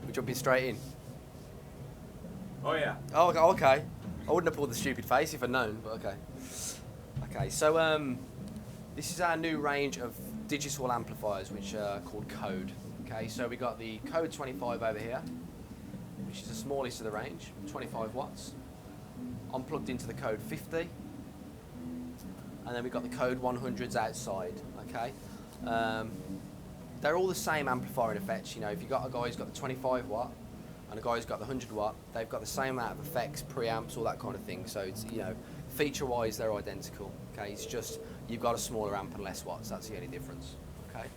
We're jumping straight in. Oh yeah. Oh, okay. I wouldn't have pulled the stupid face if I'd known, but okay. Okay, so this is our new range of digital amplifiers, which are called Code. Okay, so we got the Code 25 over here, which is the smallest of the range, 25 watts. I'm plugged into the Code 50, and then we've got the Code 100s outside. Okay, they're all the same amplifying effects. You know, if you've got a guy who's got the 25 watt and a guy who's got the 100 watt, they've got the same amount of effects, preamps, all that kind of thing. So it's, you know, feature-wise they're identical. Okay, it's just you've got a smaller amp and less watts. That's the only difference. Okay.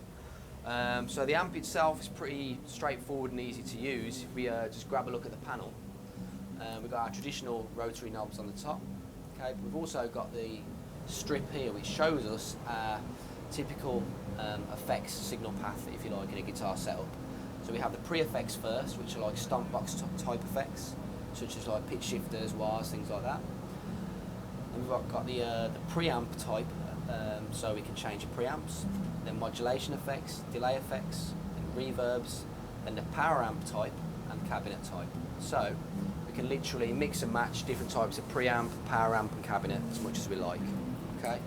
So the amp itself is pretty straightforward and easy to use. If we just grab a look at the panel, we've got our traditional rotary knobs on the top. Okay, but we've also got the strip here, which shows us our typical effects signal path, if you like, in a guitar setup. So we have the pre-effects first, which are like stomp box type effects, such as like pitch shifters, wahs, things like that. And we've got the preamp type, so we can change the preamps, then modulation effects, delay effects, and reverbs, then the power amp type and cabinet type. So we can literally mix and match different types of preamp, power amp and cabinet as much as we like. Okay,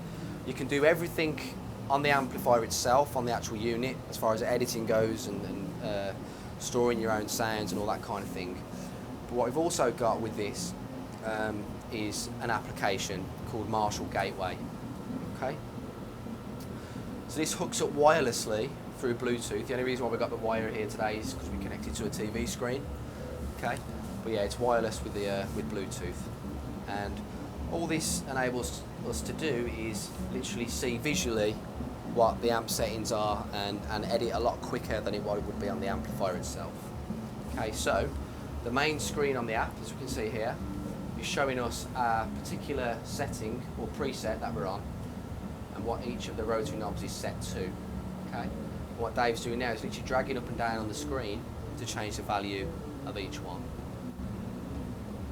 you can do everything on the amplifier itself, on the actual unit, as far as editing goes and storing your own sounds and all that kind of thing. But what we've also got with this is an application called Marshall Gateway. Okay, so this hooks up wirelessly through Bluetooth. The only reason why we've got the wire here today is because we connected to a TV screen. Okay, but yeah, it's wireless with the with Bluetooth, and all this enables us to do is literally see visually what the amp settings are and edit a lot quicker than what it would be on the amplifier itself. Okay, so the main screen on the app, as we can see here, is showing us a particular setting or preset that we're on and what each of the rotary knobs is set to. Okay, what Dave's doing now is literally dragging up and down on the screen to change the value of each one.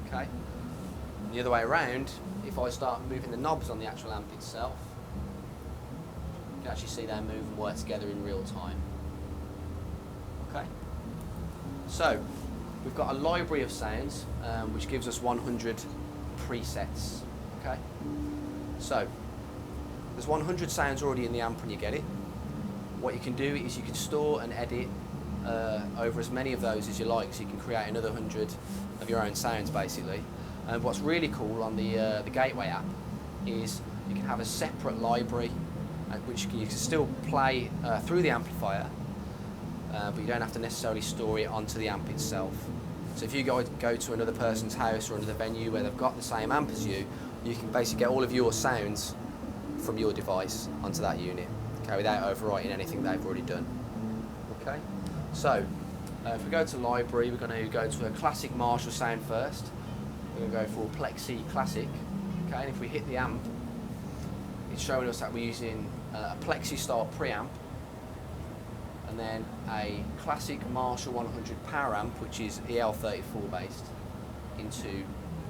Okay, and the other way around, if I start moving the knobs on the actual amp itself, you can actually see them move and work together in real time. Okay, so we've got a library of sounds which gives us 100 presets. Okay, so there's 100 sounds already in the amp when you get it. What you can do is you can store and edit over as many of those as you like, so you can create another 100 of your own sounds basically. And what's really cool on the Gateway app is you can have a separate library which you can still play through the amplifier, but you don't have to necessarily store it onto the amp itself. So if you go to another person's house or another venue where they've got the same amp as you, you can basically get all of your sounds from your device onto that unit, okay, without overwriting anything they've already done. Okay, so if we go to library, we're going to go to a classic Marshall sound first. We're going to go for Plexi Classic. Okay, and if we hit the amp, it's showing us that we're using a Plexi style preamp and then a classic Marshall 100 power amp, which is EL34 based, into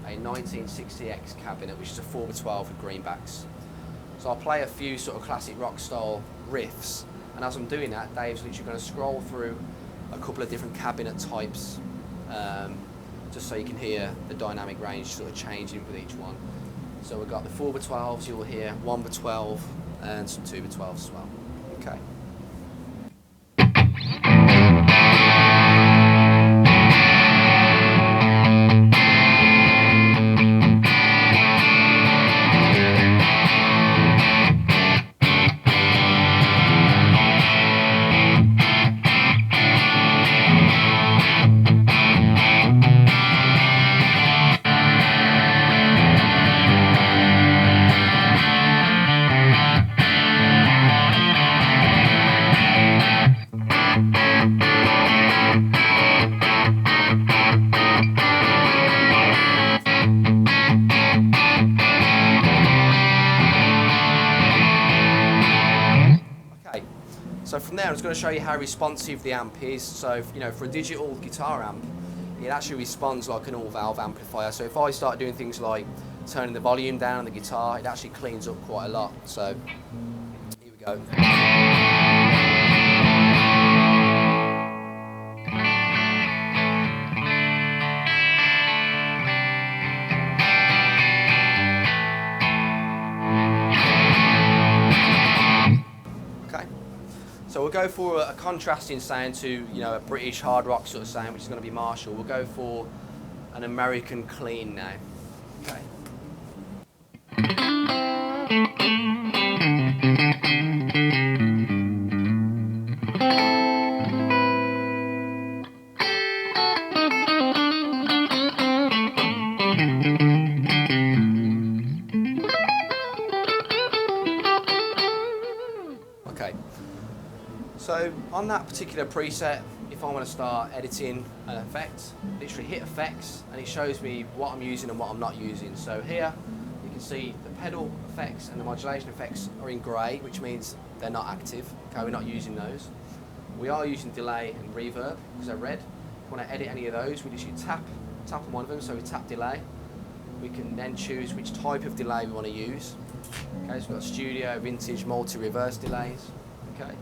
a 1960X cabinet, which is a 4x12 with greenbacks. So I'll play a few sort of classic rock style riffs, and as I'm doing that, Dave's literally going to scroll through a couple of different cabinet types, just so you can hear the dynamic range sort of changing with each one. So we've got the 4x12s, you'll hear 1x12 and some 2x12s as well. Okay. there, I'm just going to show you how responsive the amp is. So, you know, for a digital guitar amp, it actually responds like an all-valve amplifier. So if I start doing things like turning the volume down on the guitar, it actually cleans up quite a lot. So here we go. So we'll go for a contrasting sound to, you know, a British hard rock sort of sound, which is going to be Marshall. We'll go for an American clean now. Okay. Okay. So on that particular preset, if I want to start editing an effect, literally hit effects and it shows me what I'm using and what I'm not using. So here you can see the pedal effects and the modulation effects are in grey, which means they're not active. Okay, we're not using those. We are using delay and reverb because they're red. If we want to edit any of those, we literally tap on one of them, so we tap delay. We can then choose which type of delay we want to use. Okay, so we've got studio, vintage, multi-reverse delays. Okay.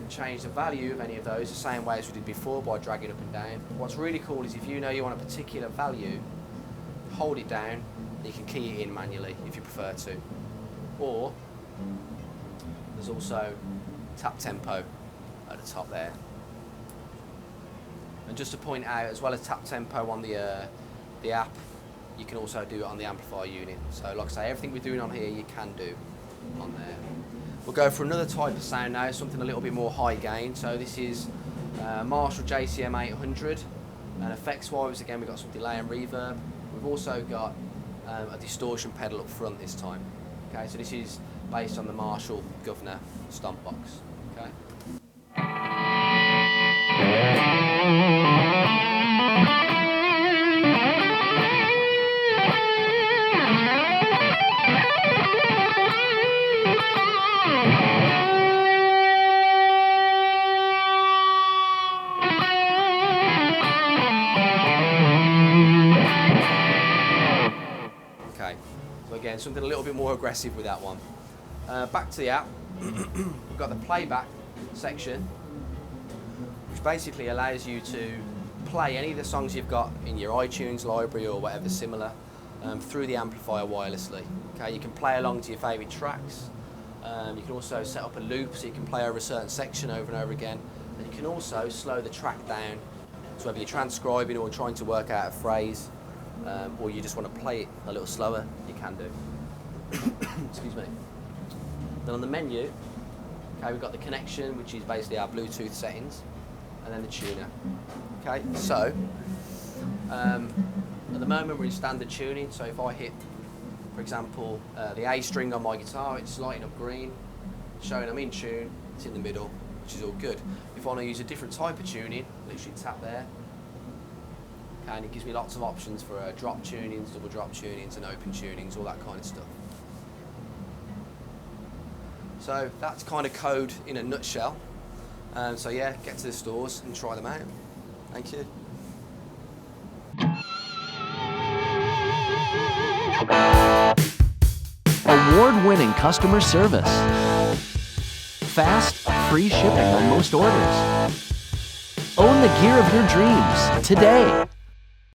Change the value of any of those the same way as we did before by dragging up and down. What's really cool is if you know you want a particular value, hold it down and you can key it in manually if you prefer to. Or there's also tap tempo at the top there. And just to point out, as well as tap tempo on the app, you can also do it on the amplifier unit. So like I say, everything we're doing on here you can do on there. We'll go for another type of sound now, something a little bit more high gain. So this is Marshall JCM 800, and effects-wise, again, we've got some delay and reverb. We've also got a distortion pedal up front this time. Okay, so this is based on the Marshall Governor stomp box. Okay. Again, something a little bit more aggressive with that one. Back to the app, we've got the playback section, which basically allows you to play any of the songs you've got in your iTunes library or whatever similar through the amplifier wirelessly. Okay, you can play along to your favourite tracks. You can also set up a loop so you can play over a certain section over and over again. And you can also slow the track down. So whether you're transcribing or trying to work out a phrase, or you just want to play it a little slower, you can do. Excuse me. Then on the menu, okay, we've got the connection, which is basically our Bluetooth settings, and then the tuner. Okay, so at the moment we're in standard tuning. So if I hit, for example, the A string on my guitar, it's lighting up green, showing I'm in tune. It's in the middle, which is all good. If I want to use a different type of tuning, literally tap there. And it gives me lots of options for drop tunings, double drop tunings and open tunings, all that kind of stuff. So that's kind of code in a nutshell. So yeah, get to the stores and try them out. Thank you. Award-winning customer service. Fast, free shipping on most orders. Own the gear of your dreams today.